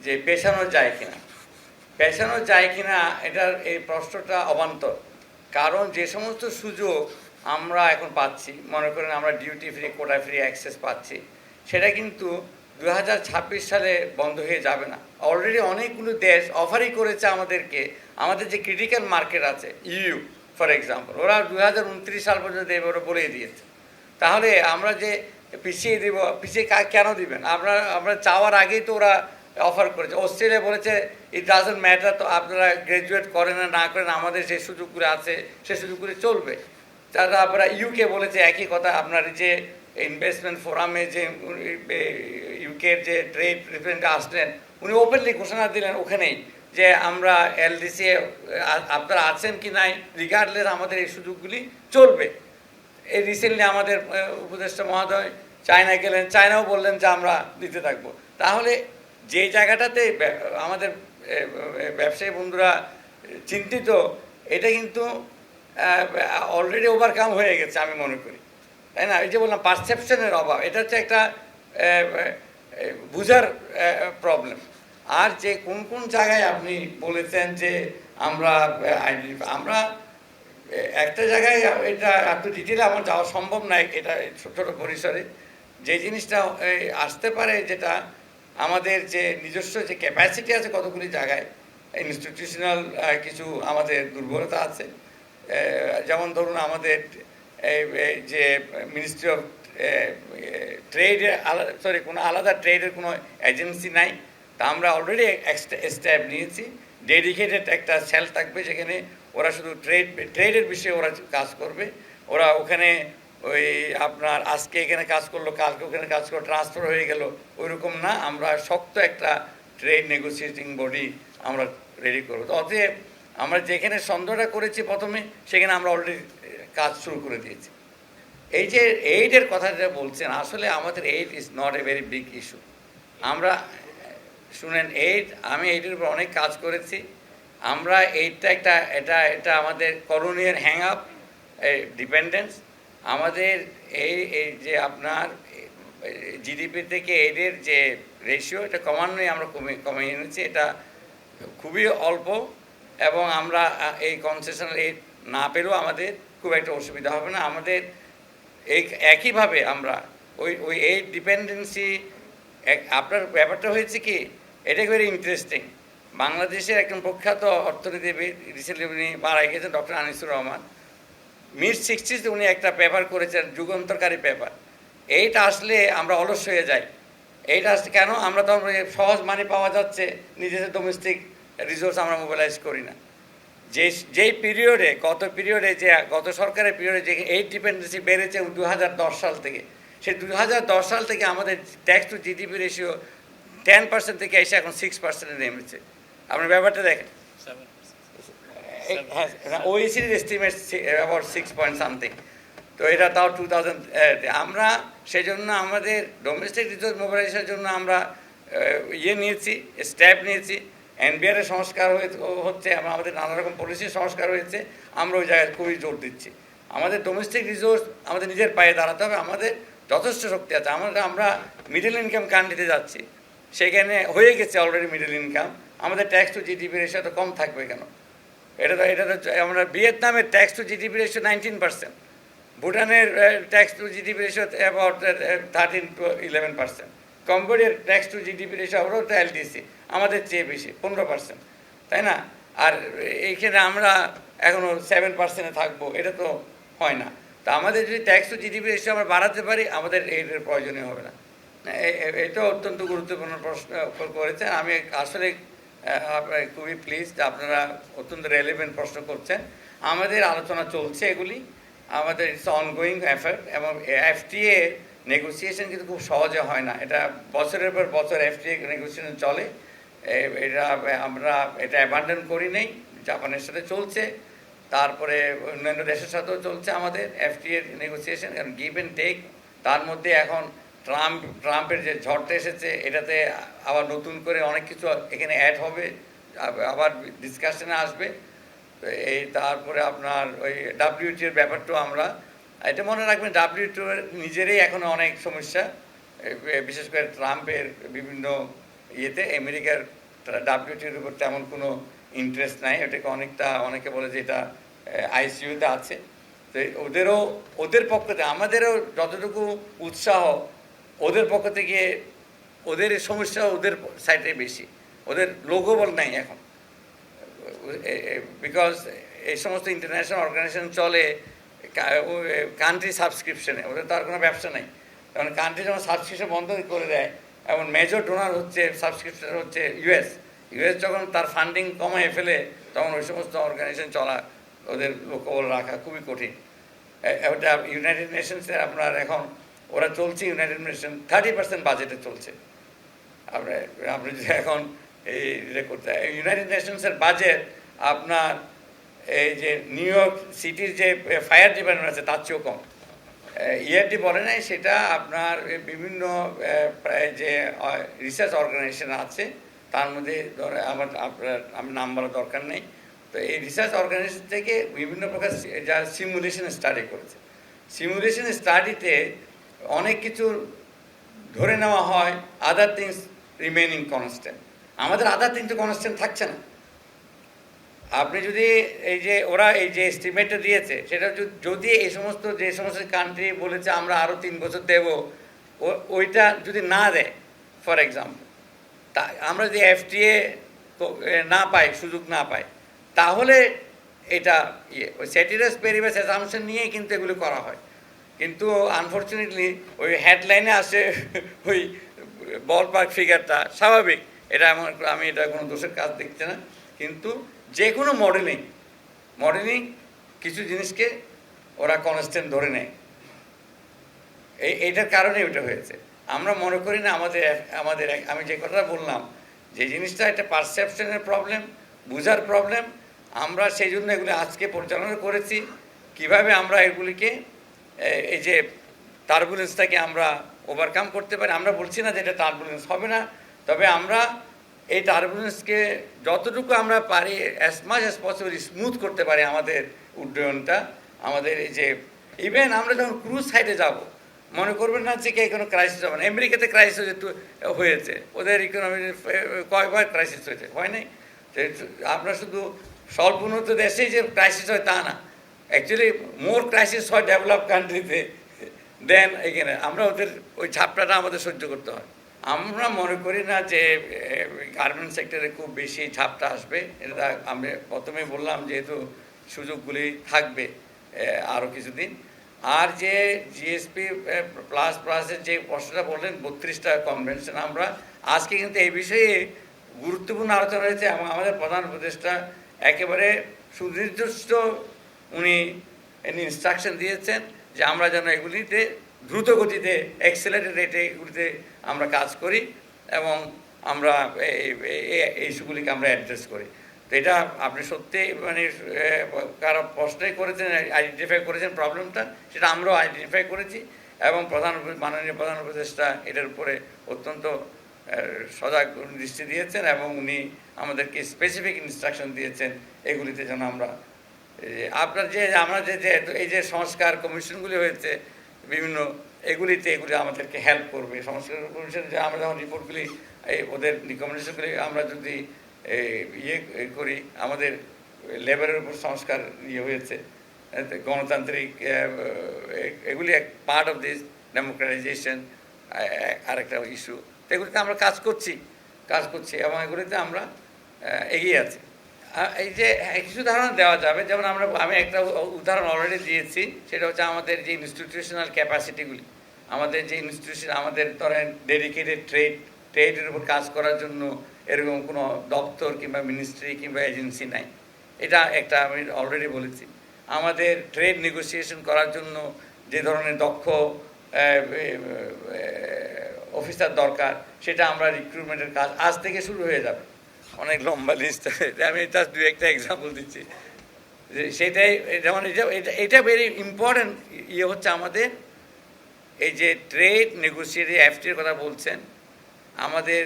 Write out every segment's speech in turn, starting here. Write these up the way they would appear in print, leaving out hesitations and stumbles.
যে পেছানো যায় কিনা, পেছানো যায় কিনা এটার এই প্রশ্নটা অবান্তর। কারণ যে সমস্ত সুযোগ আমরা এখন পাচ্ছি, মনে করেন আমরা duty free, quota free access পাচ্ছি, সেটা কিন্তু 2026 সালে বন্ধ হয়ে যাবে না। অলরেডি অনেকগুলো দেশ অফারই করেছে আমাদেরকে। আমাদের যে ক্রিটিক্যাল মার্কেট আছে, ইউ ফর এক্সাম্পল, ওরা 2029 সাল পর্যন্ত এবারে বলেই দিয়েছে। তাহলে আমরা যে পিছিয়ে দেব, পিছিয়ে কেন দিবেন? আমরা চাওয়ার আগেই তো ওরা অফার করেছে। অস্ট্রেলিয়া বলেছে ইট ডাজন্ট ম্যাটার, তো আপনারা গ্র্যাজুয়েট করেন না করেন, আমাদের যে সুযোগগুলো আছে সে সুযোগগুলো চলবে। তারা আপনারা ইউকে বলেছে একই কথা। আপনার যে ইনভেস্টমেন্ট ফোরামে যে ইউকের যে ট্রেড রিপ্রেজেন্টেটিভ আসলেন, উনি ওপেনলি ঘোষণা দিলেন ওখানেই যে আমরা এলডিসি আপনারা আছেন কি নাই, রিগার্ডলেস আমাদের এই সুযোগগুলি চলবে। এই রিসেন্টলি আমাদের উপদেষ্টা মহোদয় চায়না গেলেন, চায়নাও বললেন যে আমরা দিতে থাকবো। তাহলে যে জায়গাটাতে আমাদের ব্যবসায়ী বন্ধুরা চিন্তিত, এটা কিন্তু অলরেডি ওভারকাম হয়ে গেছে আমি মনে করি, তাই না? এই যে বললাম পারসেপশনের অভাব, এটা হচ্ছে একটা বুঝার প্রবলেম। আর যে কোন কোন জায়গায় আপনি বলেছেন যে আমরা আমরা একটা জায়গায়, এটা এত ডিটেলে আমার যাওয়া সম্ভব নয়, এটা ছোট পরিসরে যে জিনিসটা আসতে পারে, যেটা আমাদের যে নিজস্ব যে ক্যাপাসিটি আছে কতগুলি জায়গায়, ইনস্টিটিউশনাল কিছু আমাদের দুর্বলতা আছে। যেমন ধরুন আমাদের যে মিনিস্ট্রি অফ ট্রেডের কোনো আলাদা ট্রেডের কোনো এজেন্সি নাই, তা আমরা অলরেডি স্টেপ নিয়েছি। ডেডিকেটেড একটা সেল থাকবে যেখানে ওরা শুধু ট্রেডের বিষয়ে ওরা কাজ করবে। ওরা ওখানে ওই আপনার আজকে এখানে কাজ করলো, কালকে ওখানে কাজ করলো, ট্রান্সফার হয়ে গেল, ওইরকম না। আমরা শক্ত একটা ট্রেড নেগোসিয়েটিং বডি আমরা রেডি করবো। তো অতএব আমরা যেখানে সন্দেহটা করেছি প্রথমে, সেখানে আমরা অলরেডি কাজ শুরু করে দিয়েছি। এই যে এইডের কথা যেটা বলছেন, আসলে আমাদের aid is not a very big issue. আমরা শুনেন, আমি এইডের উপর অনেক কাজ করেছি। আমরা এইডটা এটা আমাদের করণীয় হ্যাং আপ ডিপেন্ডেন্স। আমাদের এই যে আপনার জিডিপি থেকে এইডের যে রেশিও, এটা কমানোই আমরা কমিয়ে এনেছি। এটা খুবই অল্প, এবং আমরা এই কনসেশনাল এইড না পেলেও আমাদের খুব একটা অসুবিধা হবে না। আমাদের একইভাবে আমরা ওই এইড ডিপেন্ডেন্সি, আপনার ব্যাপারটা হয়েছে কি, এটা ভেরি ইন্টারেস্টিং। বাংলাদেশের একজন প্রখ্যাত অর্থনীতিবিদ, রিসেন্টলি উনি মারা গেছেন, ডক্টর আনিসুর রহমান, মিড-60s উনি একটা পেপার করেছেন, যুগান্তরকারী পেপার। এইটা আসলে আমরা অলস হয়ে যাই। এইটা আসলে কেন? আমরা তখন সহজ মানি পাওয়া যাচ্ছে, নিজেদের ডোমেস্টিক রিসোর্স আমরা মোবিলাইজ করি না। যেই পিরিয়ডে, গত সরকারের পিরিয়ডে যে এইড ডিপেন্ডেন্সি বেড়েছে 2010 সাল থেকে, সেই 2010 সাল থেকে আমাদের ট্যাক্স টু জিডিপি রেশিও 10% থেকে এসে এখন 6% নেমেছে। আপনার ব্যাপারটা দেখেন, ওইসিডির এস্টিমেট অ্যাবাউট 6 পয়েন্ট সামথিং। তো এটা তাও 2000। আমরা সেই জন্য আমাদের ডোমেস্টিক রিসোর্স মোবিলাইজেশনের জন্য আমরা নিয়েছি, স্টেপ নিয়েছি। এনবিআরের সংস্কার হচ্ছে, আমাদের নানা রকম পলিসির সংস্কার হয়েছে। আমরা ওই জায়গায় খুবই জোর দিচ্ছি। আমাদের ডোমেস্টিক রিসোর্স আমাদের নিজের পায়ে দাঁড়াতে হবে। আমাদের যথেষ্ট শক্তি আছে। আমরা মিডল ইনকাম কান্ট্রিতে যাচ্ছি, সেখানে হয়ে গেছে অলরেডি মিডল ইনকাম। আমাদের ট্যাক্স টু জিডিপি রেশিও তো কম থাকবে কেন? এটা তো আমরা ভিয়েতনামের ট্যাক্স টু জিডিপি রেশিও 19%, ভুটানের tax two GDP ratio about 13 to 11%, কম্বোডিয়ার ট্যাক্স টু জিডিপি রেশিও ওরাও তো এলডিসি আমাদের চেয়ে বেশি 15%, তাই না? আর এইখানে আমরা এখনও 7% থাকবো, এটা তো হয় না। তো আমাদের যদি ট্যাক্স টু জিডিপি রেশিও আমরা বাড়াতে পারি, আমাদের এর প্রয়োজনীয় হবে না। এটা অত্যন্ত গুরুত্বপূর্ণ প্রশ্ন করেছেন। আমি আসলে খুবই প্লিজড, আপনারা অত্যন্ত রেলেভেন্ট প্রশ্ন করছেন। আমাদের আলোচনা চলছে এগুলি, আমাদের ইটস অনগোয়িং এফার্ট। এবং এফটিএ নেগোসিয়েশন কিন্তু খুব সহজে হয় না। এটা বছরের পর বছর এফটিএ নেগোসিয়েশন চলে। আমরা এটা অ্যাবান্ডন করি নেই। জাপানের সাথে চলছে, তারপরে অন্যান্য দেশের সাথেও চলছে আমাদের এফটিএ নেগোসিয়েশন, কারণ গিভ অ্যান্ড টেক। তার মধ্যে এখন ট্রাম্পের যে ঝড়টা এসেছে, এটাতে আবার নতুন করে অনেক কিছু এখানে অ্যাড হবে, আবার ডিসকাশনে আসবে। তো তারপরে আপনার ওই ডাব্লিউটিওর ব্যাপারটাও আমরা, এটা মনে রাখবেন, ডাব্লিউটিওর নিজেরই এখনও অনেক সমস্যা, বিশেষ করে ট্রাম্পের বিভিন্ন ইয়েতে আমেরিকার ডাব্লিউটির উপর তেমন কোনো ইন্টারেস্ট নাই, এটাকে অনেকে বলে যে এটা আইসিইউতে আছে। তো ওদের পক্ষ থেকে আমাদেরও যতটুকু উৎসাহ, ওদের পক্ষ থেকে ওদের সমস্যা ওদের সাইডে বেশি, ওদের লোকবল নাই এখন, বিকজ এই সমস্ত ইন্টারন্যাশনাল অর্গানাইজেশন চলে কান্ট্রি সাবস্ক্রিপশনে, ওদের তো আর কোনো ব্যবসা নেই। কারণ কান্ট্রি যখন সাবস্ক্রিপশন বন্ধ করে দেয়, এবং মেজর ডোনার হচ্ছে সাবস্ক্রিপশন হচ্ছে ইউএস যখন তার ফান্ডিং কমায় ফেলে, তখন ওই সমস্ত অর্গানাইজেশন চলা, ওদের লোকবল রাখা খুবই কঠিন। ওটা ইউনাইটেড নেশনসের আপনার এখন ওরা চলছে, ইউনাইটেড নেশন 30% বাজেটে চলছে। আপনি যদি এখন এই করতে ইউনাইটেড নেশনসের বাজেট আপনার এই যে নিউ ইয়র্ক সিটির যে ফায়ার ডিপার্টমেন্ট আছে তার চেয়েও কম। ইআরডি বলে নাই, সেটা আপনার বিভিন্ন যে রিসার্চ অর্গানাইজেশন আছে তার মধ্যে আমি নাম বলার দরকার নেই। তো এই রিসার্চ অর্গানাইজেশন থেকে বিভিন্ন প্রকার যা সিমুলেশন স্টাডি করেছে, সিমুলেশন স্টাডিতে অনেক কিছু ধরে নেওয়া হয়, আদার থিংস রিমেনিং কনস্ট্যান্ট। আমাদের আদার থিংস তো কনস্ট্যান্ট থাকছে না। আপনি যদি ওরা এই যে এস্টিমেটটা দিয়েছে, সেটা যদি যে সমস্ত কান্ট্রি বলেছে আমরা আরও 3 বছর দেব, ওইটা যদি না দেয়, ফর এক্সাম্পল তা আমরা যদি এফটিএ না পাই, সুযোগ না পাই, তাহলে এটা ওই সেটিরাস পেরিবাস অ্যাসাম্পশন নিয়েই কিন্তু এগুলো করা হয়। কিন্তু আনফর্চুনেটলি ওই হেডলাইনে আসে ওই বল পার্ক ফিগারটা, স্বাভাবিক, এটা আমি এটা কোনো দোষের কাজ দেখছি না। কিন্তু যে কোনো মডেলিং কিছু জিনিসকে ওরা কনস্ট্যান্ট ধরে নেয়, এইটার কারণে ওটা হয়েছে। আমরা মনে করি না আমাদের আমি যে কথাটা বললাম, যে জিনিসটা একটা পারসেপশনের প্রবলেম, বুঝার প্রবলেম, আমরা সেই জন্য এগুলি আজকে পরিচালনা করেছি। কিভাবে আমরা এগুলিকে এই যে টার্বুলেন্সটাকে আমরা ওভারকাম করতে পারি। আমরা বলছি না যে এটা টার্বুলেন্স হবে না, তবে আমরা এই টার্বুলেন্সকে যতটুকু আমরা পারি as much as possible smooth করতে পারি আমাদের উড্ডয়নটা। আমাদের এই যে ইভেন আমরা যখন ক্রুজ সাইডে যাব, মনে করবেন না যে কে কোনো ক্রাইসিস হবে না। আমেরিকাতে ক্রাইসিস হয়েছে, ওদের ইকোনমি কয়েকবার ক্রাইসিস হয়েছে, হয় নাই? আপনার শুধু স্বল্প উন্নত দেশেই যে ক্রাইসিস হয় তা না, অ্যাকচুয়ালি মোর ক্রাইসিস হয় ডেভেলপ কান্ট্রিতে দেন এখানে। আমরা ওদের ওই ঝাপটাটা আমাদের সহ্য করতে হয়। আমরা মনে করি না যে গার্মেন্টস সেক্টরে খুব বেশি ঝাপটা আসবে। এটা আমি প্রথমে বললাম, যেহেতু সুযোগগুলি থাকবে আরও কিছুদিন। আর যে জিএসপি প্লাসের যে প্রশ্নটা বললেন 32টা কনভেনশন, আমরা আজকে কিন্তু এই বিষয়ে গুরুত্বপূর্ণ আলোচনা হয়েছে এবং আমাদের প্রধান উপদেষ্টা একেবারে সুনির্দিষ্ট উনি ইনস্ট্রাকশন দিয়েছেন যে আমরা যেন এগুলিতে দ্রুত গতিতে অ্যাক্সেলারেটেড রেটে এগুলিতে আমরা কাজ করি এবং আমরা এই ইস্যুগুলিকে আমরা অ্যাড্রেস করি। তো এটা আপনি সত্যি মানে কারো প্রশ্নই করেছেন, আইডেন্টিফাই করেছেন প্রবলেমটা, সেটা আমরাও আইডেন্টিফাই করেছি এবং মাননীয় প্রধান উপদেষ্টা এটার উপরে অত্যন্ত সজাগ দৃষ্টি দিয়েছেন এবং উনি আমাদেরকে স্পেসিফিক ইনস্ট্রাকশন দিয়েছেন এগুলিতে যেন আমরা আমরা যে এই যে সংস্কার কমিশনগুলি হয়েছে বিভিন্ন এগুলি আমাদেরকে হেল্প করবে। সংস্কার কমিশন যে আমরা যখন রিপোর্টগুলি ওদের রিকমেন্ডেশনগুলি আমরা যদি করি, আমাদের লেবারের উপর সংস্কার হয়েছে, গণতান্ত্রিক এগুলি এক পার্ট অফ দিস ডেমোক্রেটাইজেশন, আরেকটা ইস্যু। এগুলিতে আমরা কাজ করছি এবং এগুলিতে আমরা এগিয়ে আছি। এই যে কিছু ধারণা দেওয়া যাবে, যেমন আমি একটা উদাহরণ অলরেডি দিয়েছি, সেটা হচ্ছে আমাদের যে ইনস্টিটিউশনাল ক্যাপাসিটিগুলি, আমাদের যে ইনস্টিটিউশন, আমাদের ধরেন ডেডিকেটেড ট্রেডের উপর কাজ করার জন্য এরকম কোনো দপ্তর কিংবা মিনিস্ট্রি কিংবা এজেন্সি নাই, এটা একটা আমি অলরেডি বলেছি। আমাদের ট্রেড নেগোসিয়েশন করার জন্য যে ধরনের দক্ষ অফিসার দরকার, সেটা আমরা রিক্রুটমেন্টের কাজ আজ থেকে শুরু হয়ে যাবে। অনেক লম্বা লিস্ট, আমি জাস্ট 2-1টা এক্সাম্পল দিচ্ছি। সেটাই যেমন এটা ভেরি ইম্পর্ট্যান্ট হচ্ছে আমাদের এই যে ট্রেড নেগোসিয়েটর এফটির কথা বলছেন, আমাদের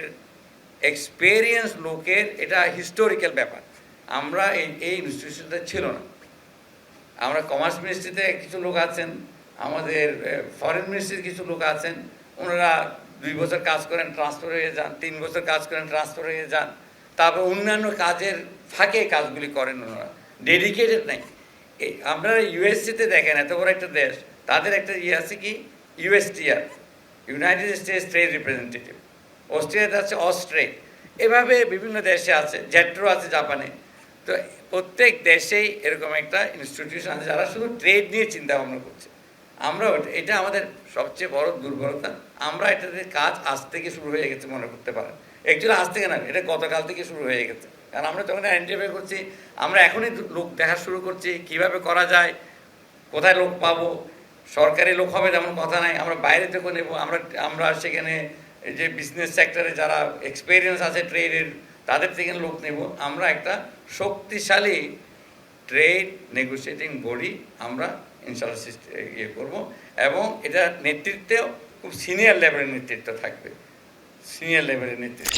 এক্সপেরিয়েন্স লোকের এটা হিস্টোরিক্যাল ব্যাপার। আমরা এই ইনস্টিটিউশনটা ছিল না। আমরা কমার্স মিনিস্ট্রিতে কিছু লোক আছেন, আমাদের ফরেন মিনিস্ট্রির কিছু লোক আছেন, ওনারা 2 বছর কাজ করেন ট্রান্সফার হয়ে যান, 3 বছর কাজ করেন ট্রান্সফার হয়ে যান, তারপর অন্যান্য কাজের ফাঁকে কাজগুলি করেন ওনারা, ডেডিকেটেড নাই। আপনারা ইউএসসিতে দেখেন, এত বড় একটা দেশ, তাদের একটা আছে কি USTR, United states trade representative, অস্ট্রেলিয়াতে আছে অস্ট্রে, এভাবে বিভিন্ন দেশে আছে, জেট্রো আছে জাপানে। তো প্রত্যেক দেশেই এরকম একটা ইনস্টিটিউশন আছে যারা শুধু ট্রেড নিয়ে চিন্তা ভাবনা করছে। আমরা এটা আমাদের সবচেয়ে বড় দুর্বলতা, আমরা এটাতে কাজ আজ থেকে শুরু হয়ে গেছে মনে করতে পারেন। অ্যাকচুয়ালি আজ থেকে না, এটা গতকাল থেকে শুরু হয়ে গেছে, কারণ আমরা যখন আইডেন্টিফাই করছি, আমরা এখনই লোক দেখা শুরু করছি কিভাবে করা যায়, কোথায় লোক পাবো। সরকারি লোক হবে যেমন কথা নাই, আমরা বাইরে থেকে নেব, আমরা সেখানে যে বিজনেস সেক্টরে যারা এক্সপিরিয়েন্স আছে ট্রেডের, তাদের থেকে লোক নেব। আমরা একটা শক্তিশালী ট্রেড নেগোসিয়েটিং বডি আমরা ইনশাল্লাহ ইয়ে করবো, এবং এটা নেতৃত্বেও খুব সিনিয়র লেভেলের নেতৃত্ব থাকবে, সিনিয়র লেভেলের নেতৃত্ব।